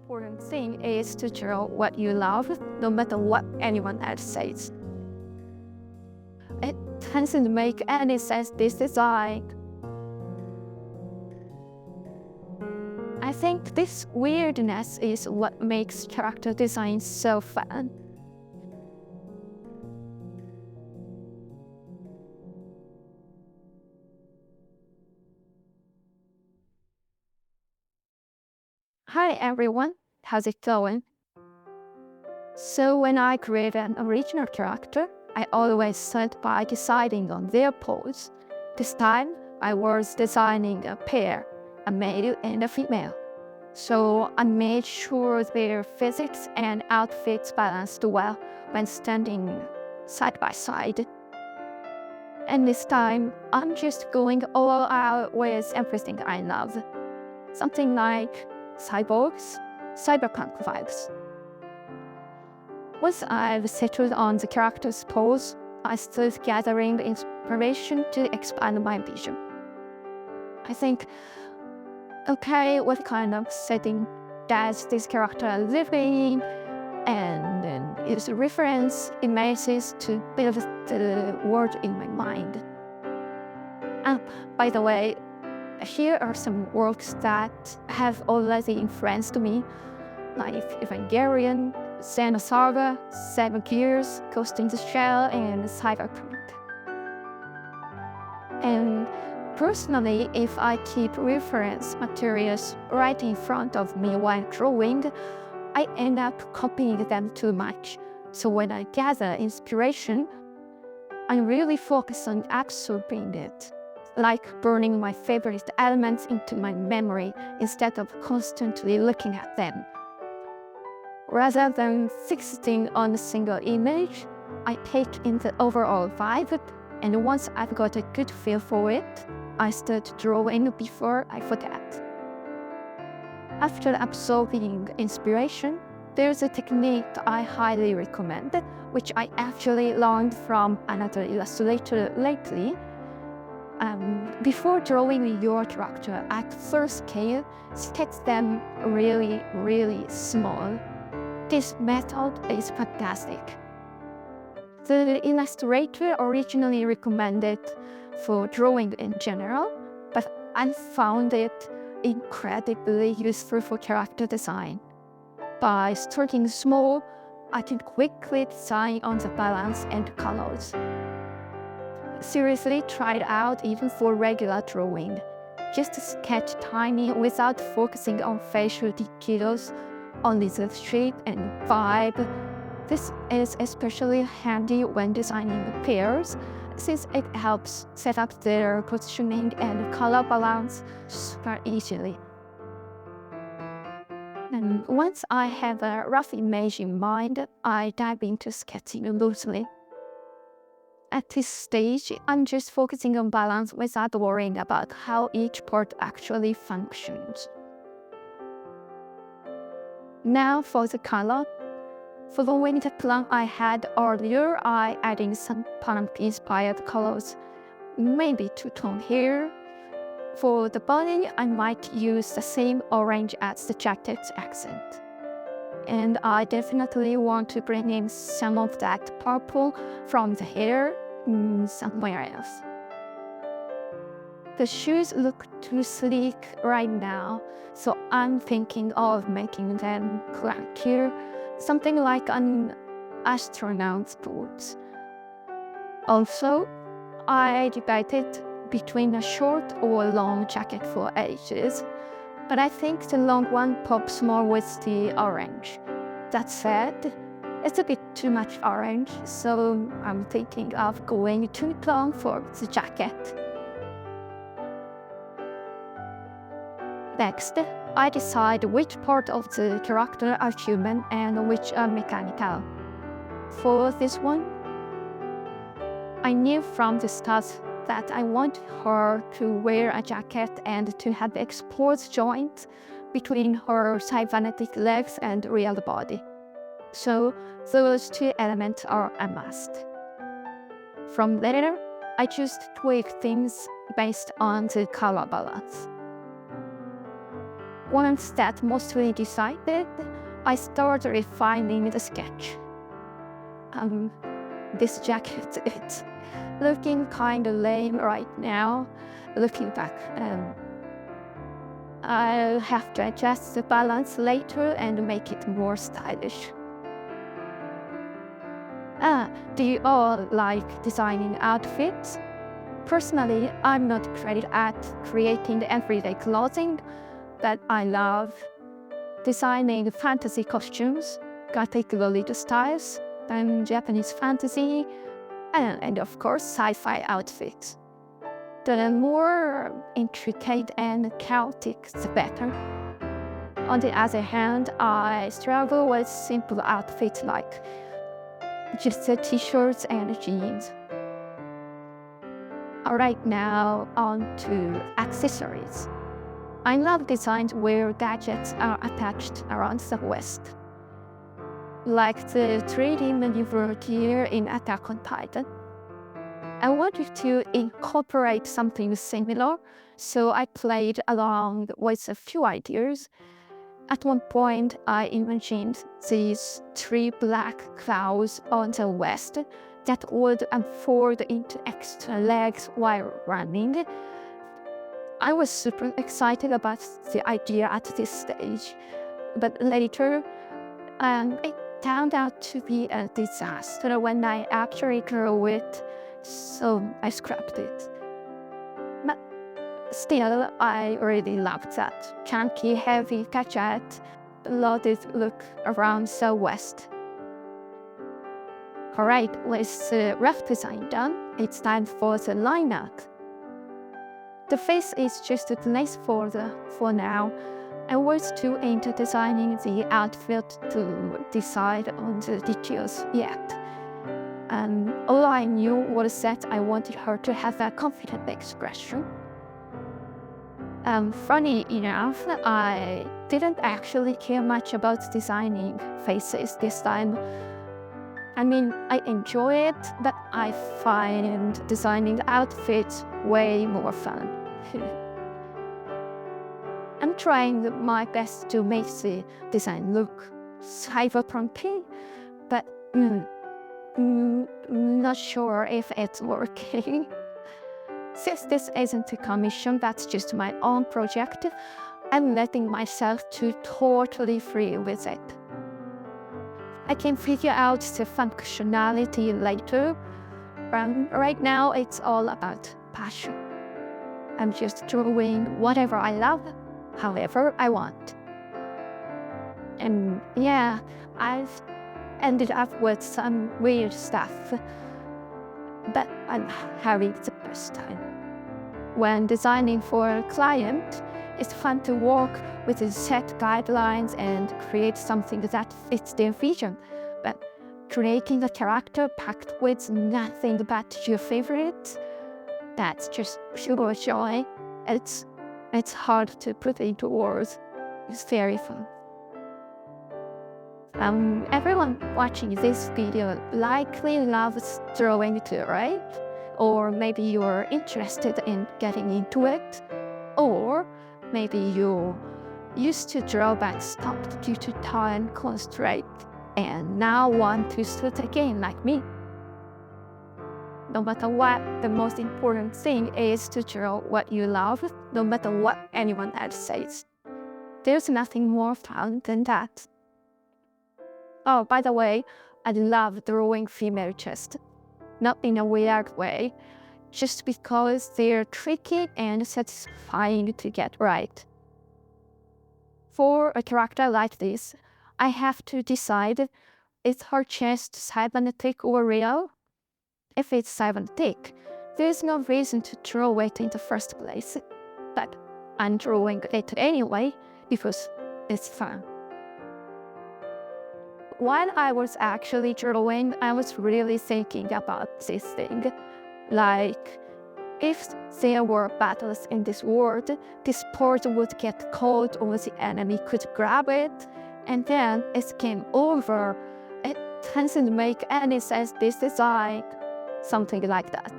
important thing is to draw what you love, no matter what anyone else says. It doesn't make any sense, this design. I think this weirdness is what makes character design so fun. Hi everyone, how's it going? So when I create an original character, I always start by deciding on their pose. This time, I was designing a pair, a male and a female. So I made sure their physics and outfits balanced well when standing side by side. And this time, I'm just going all out with everything I love. Something like cyborgs, cyberpunk vibes. Once I've settled on the character's pose, I started gathering inspiration to expand my vision. I think, okay, what kind of setting does this character live in? And then use reference images to build the world in my mind. And by the way, here are some works that have already influenced me, like Evangelion, Xena Saga, Seven Gears, Ghost in the Shell, and Cyberpunk. And personally, if I keep reference materials right in front of me while drawing, I end up copying them too much. So when I gather inspiration, I really focus on absorbing it, like burning my favorite elements into my memory instead of constantly looking at them. Rather than fixing on a single image, I take in the overall vibe, and once I've got a good feel for it, I start drawing before I forget. After absorbing inspiration, there's a technique I highly recommend, which I actually learned from another illustrator lately. Before drawing your character at full scale, sketch them really, really small. This method is fantastic. The illustrator originally recommended for drawing in general, but I found it incredibly useful for character design. By starting small, I can quickly design on the balance and colors. Seriously, try it out even for regular drawing. Just sketch tiny without focusing on facial details, only the shape and vibe. This is especially handy when designing pairs, since it helps set up their positioning and color balance super easily. And once I have a rough image in mind, I dive into sketching loosely. At this stage, I'm just focusing on balance without worrying about how each part actually functions. Now for the color. Following the plan I had earlier, I adding some punk-inspired colors, maybe two-tone here. For the body, I might use the same orange as the jacket's accent. And I definitely want to bring in some of that purple from the hair somewhere else. The shoes look too sleek right now, so I'm thinking of making them clunkier, something like an astronaut's boots. Also, I debated between a short or long jacket for ages, but I think the long one pops more with the orange. That said, it's a bit too much orange, so I'm thinking of going too long for the jacket. Next, I decide which part of the character are human and which are mechanical. For this one, I knew from the start that I want her to wear a jacket and to have exposed joints between her cybernetic legs and real body. So those two elements are a must. From there, I just tweak things based on the color balance. Once that mostly decided, I started refining the sketch. This jacket, it's looking kind of lame right now, looking back. I'll have to adjust the balance later and make it more stylish. Do you all like designing outfits? Personally, I'm not great at creating everyday clothing, but I love designing fantasy costumes, particularly the styles, and Japanese fantasy, and of course sci-fi outfits. The more intricate and chaotic, the better. On the other hand, I struggle with simple outfits like just t-shirts and jeans. Alright, now on to accessories. I love designs where gadgets are attached around the waist, like the 3D maneuver gear in Attack on Titan. I wanted to incorporate something similar, so I played along with a few ideas. At one point, I imagined these 3 black clouds on the waist that would unfold into extra legs while running. I was super excited about the idea at this stage, but later, it turned out to be a disaster when I actually drew it, so I scrapped it. But still, I really loved that chunky, heavy gadget, loaded look around the waist. Alright, with the rough design done, it's time for the line art. The face is just a placeholder for now. I was too into designing the outfit to decide on the details yet. All I knew was that I wanted her to have a confident expression. Funny enough, I didn't actually care much about designing faces this time. I mean, I enjoy it, but I find designing outfits way more fun. I'm trying my best to make the design look cyberpunky, but not sure if it's working. Since this isn't a commission, that's just my own project, I'm letting myself to totally free with it. I can figure out the functionality later. Right now, it's all about passion. I'm just drawing whatever I love, however I want. And yeah, I've ended up with some weird stuff, but I'm having the best time. When designing for a client, it's fun to work with the set guidelines and create something that fits their vision. But creating a character packed with nothing but your favorites, that's just pure joy. It's hard to put into words. It's very fun. Everyone watching this video likely loves drawing too, right? Or maybe you're interested in getting into it. Or maybe you used to draw but stopped due to time constraint and now want to start again like me. No matter what, the most important thing is to draw what you love, no matter what anyone else says. There's nothing more fun than that. Oh, by the way, I love drawing female chests. Not in a weird way, just because they're tricky and satisfying to get right. For a character like this, I have to decide, is her chest cybernetic or real? If it's cybernetic, there's no reason to draw it in the first place. But I'm drawing it anyway, because it's fun. While I was actually drawing, I was really thinking about this thing. Like, if there were battles in this world, this port would get cold or the enemy could grab it, and then it's game over. It doesn't make any sense, this design. Something like that.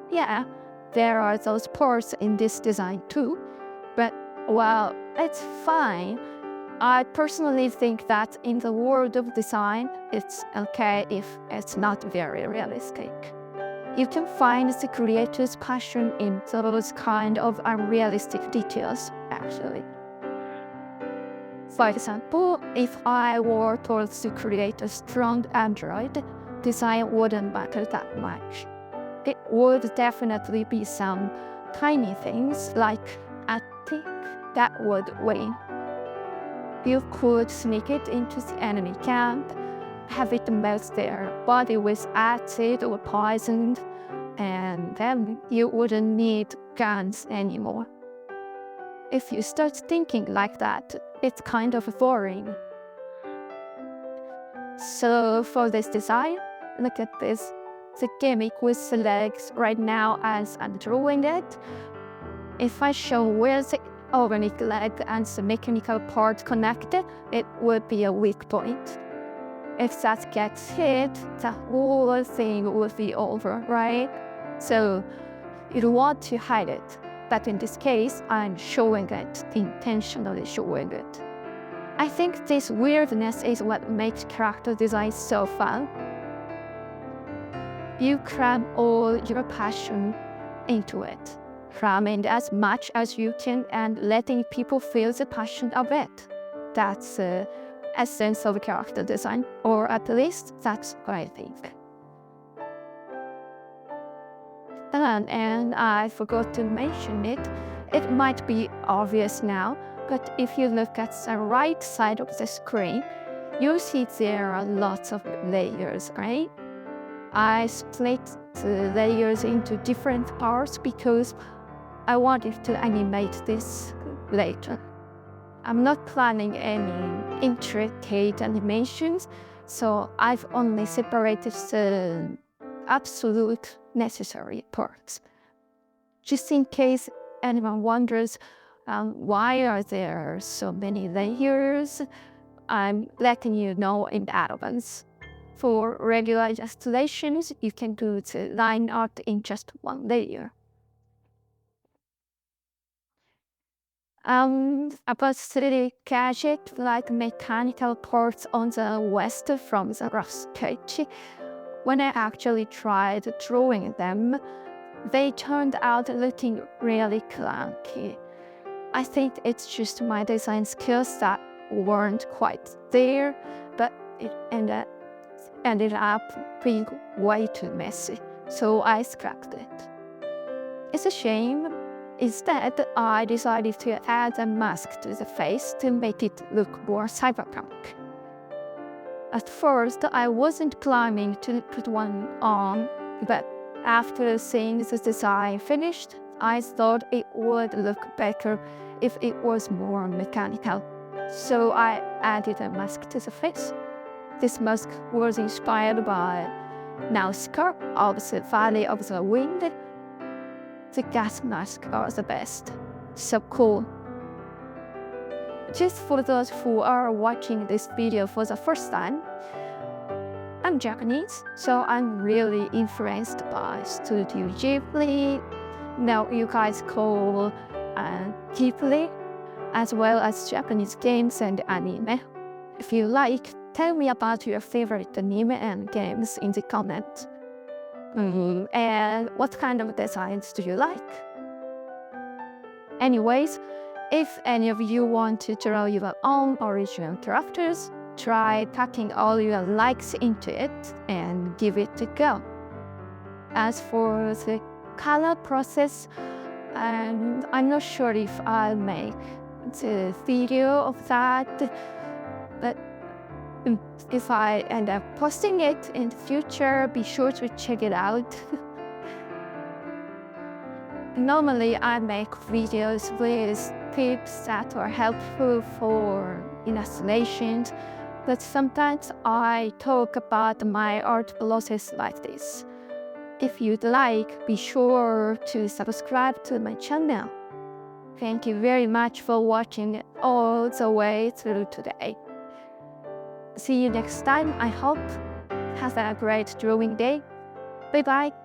Yeah, there are those ports in this design too, but well, it's fine. I personally think that in the world of design, it's okay if it's not very realistic. You can find the creator's passion in those kind of unrealistic details, actually. For example, if I were told to create a strong android, design wouldn't matter that much. It would definitely be some tiny things like a tick that would win. You could sneak it into the enemy camp, have it melt their body with acid or poison, and then you wouldn't need guns anymore. If you start thinking like that, it's kind of boring. So for this design, look at this. The gimmick with the legs right now as I'm drawing it. If I show where the organic leg and the mechanical part connected, it would be a weak point. If that gets hit, the whole thing would be over, right? So you want to hide it. But in this case, I'm showing it, intentionally showing it. I think this weirdness is what makes character design so fun. You cram all your passion into it. Cram in as much as you can and letting people feel the passion of it. That's the essence of character design, or at least that's what I think. And I forgot to mention it. It might be obvious now, but if you look at the right side of the screen, you see there are lots of layers, right? I split the layers into different parts because I wanted to animate this later. I'm not planning any intricate animations, so I've only separated the absolute necessary parts. Just in case anyone wonders why are there so many layers, I'm letting you know in advance. For regular illustrations, you can do the line art in just one layer. About the gadget, like mechanical parts on the west from the rough sketch, when I actually tried drawing them, they turned out looking really clunky. I think it's just my design skills that weren't quite there, but it ended up being way too messy, so I scrapped it. It's a shame. Instead, I decided to add a mask to the face to make it look more cyberpunk. At first, I wasn't planning to put one on, but after seeing the design finished, I thought it would look better if it was more mechanical. So I added a mask to the face. This mask was inspired by Nausicaa of the Valley of the Wind. The gas masks are the best. So cool. Just for those who are watching this video for the first time, I'm Japanese, so I'm really influenced by Studio Ghibli. Now you guys call Ghibli, as well as Japanese games and anime. If you like, tell me about your favorite anime and games in the comments. And what kind of designs do you like? Anyways, if any of you want to draw your own original characters, try packing all your likes into it and give it a go. As for the color process, I'm not sure if I'll make the video of that, but if I end up posting it in the future, be sure to check it out. Normally, I make videos with tips that are helpful for illustrations, but sometimes I talk about my art process like this. If you'd like, be sure to subscribe to my channel. Thank you very much for watching all the way through today. See you next time, I hope. Have a great drawing day. Bye bye.